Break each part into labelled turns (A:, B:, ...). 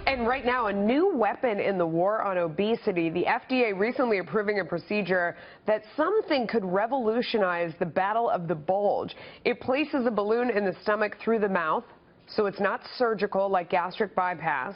A: And right now, a new weapon in the war on obesity. The FDA recently approving a procedure that some think could revolutionize the battle of the bulge. It places a balloon in the stomach through the mouth, so it's not surgical like gastric bypass.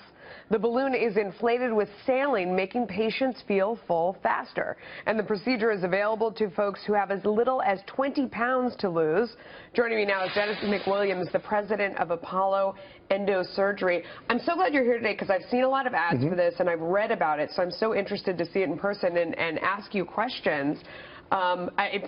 A: The balloon is inflated with saline, making patients feel full faster. And the procedure is available to folks who have as little as 20 pounds to lose. Joining me now is Dimick, the president of Apollo Endo Surgery. I'm so glad you're here today because I've seen a lot of ads for this and I've read about it, so I'm so interested to see it in person and ask you questions.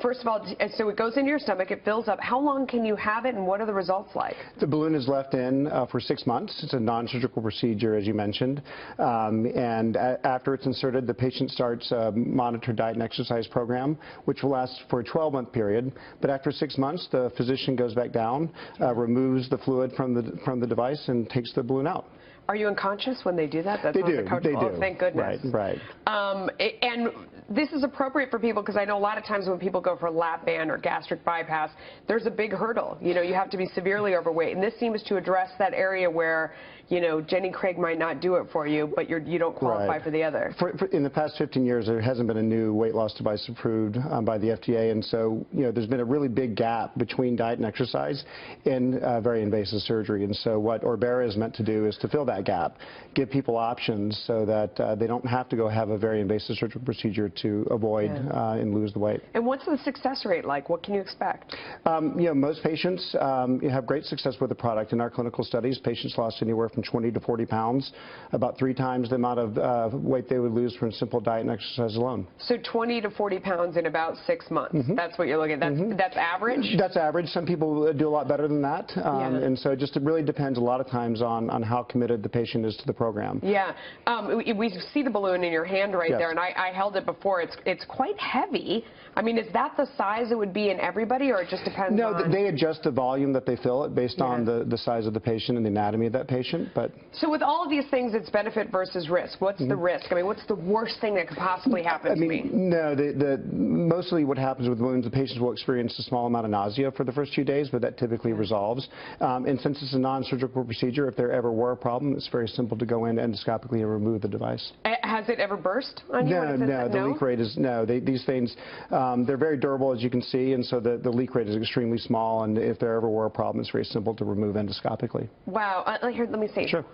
A: First of all, so it goes into your stomach, it fills up. How long can you have it and what are the results like?
B: The balloon is left in for 6 months. It's a non-surgical procedure, as you mentioned. And after it's inserted, the patient starts a monitored diet and exercise program, which will last for a 12-month period. But after 6 months, the physician goes back down, removes the fluid from the device, and takes the balloon out.
A: Are you unconscious when they do that?
B: They do.
A: Oh, thank goodness.
B: Right.
A: And this is appropriate for people because I know a lot of times when people go for lap band or gastric bypass, there's a big hurdle. You know, you have to be severely overweight, and this seems to address that area where, you know, Jenny Craig might not do it for you, but you don't qualify for the other.
B: In the past 15 years, there hasn't been a new weight loss device approved by the FDA, and so, you know, there's been a really big gap between diet and exercise in very invasive surgery. And so what Orbera is meant to do is to fill that gap, give people options so that they don't have to go have a very invasive surgical procedure to avoid and lose the weight.
A: And what's the success rate like? What can you expect?
B: You know, most patients have great success with the product. In our clinical studies, patients lost anywhere from 20 to 40 pounds, about 3 times the amount of weight they would lose from simple diet and exercise alone.
A: So 20 to 40 pounds in about 6 months. That's what you're looking at. That's average?
B: That's average. Some people do a lot better than that. And so it really depends a lot of times on how committed the patient is to the program.
A: Yeah. We see the balloon in your hand right there, and I held it before. It's quite heavy. I mean, is that the size it would be in everybody, or it just depends on?
B: No, they adjust the volume that they fill it based on the size of the patient and the anatomy of that patient. But
A: so with all of these things, it's benefit versus risk. What's the risk? I mean, what's the worst thing that could possibly happen to me?
B: No, mostly what happens with wounds, the patients will experience a small amount of nausea for the first few days, but that typically resolves. And since it's a non-surgical procedure, if there ever were a problem, it's very simple to go in endoscopically and remove the device.
A: Has it ever burst on you?
B: No, the leak rate is, these things, they're very durable, as you can see, and so the leak rate is extremely small, and if there ever were a problem, it's very simple to remove endoscopically.
A: Wow. Here, let me see.
B: Sure.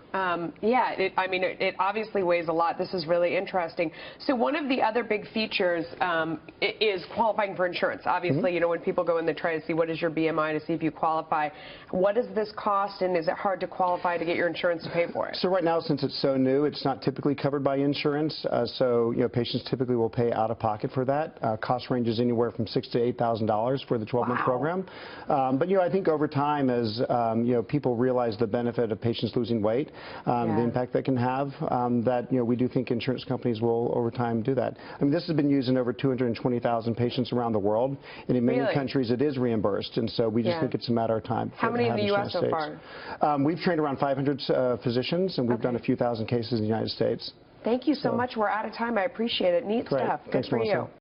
A: Yeah, it obviously weighs a lot. This is really interesting. So one of the other big features is qualifying for insurance. Obviously, you know, when people go in, they try to see what is your BMI to see if you qualify. What does this cost, and is it hard to qualify to get your insurance to pay for it?
B: So right now, since it's so new, it's not typically covered by insurance. So, you know, patients typically will pay out of pocket for that. Cost ranges anywhere from $6,000 to $8,000 for the 12-month program. But, you know, I think over time, as, you know, people realize the benefit of patients losing weight, the impact that can have, that, you know, we do think insurance companies will, over time, do that. I mean, this has been used in over 220,000 patients around the world, and in many countries it is reimbursed, and so we just think it's a matter of time.
A: How many in the U.S. so far?
B: We've trained around 500 physicians, and we've done a few thousand cases in the United States.
A: Thank you so much. We're out of time. I appreciate it. Neat stuff. Good for you.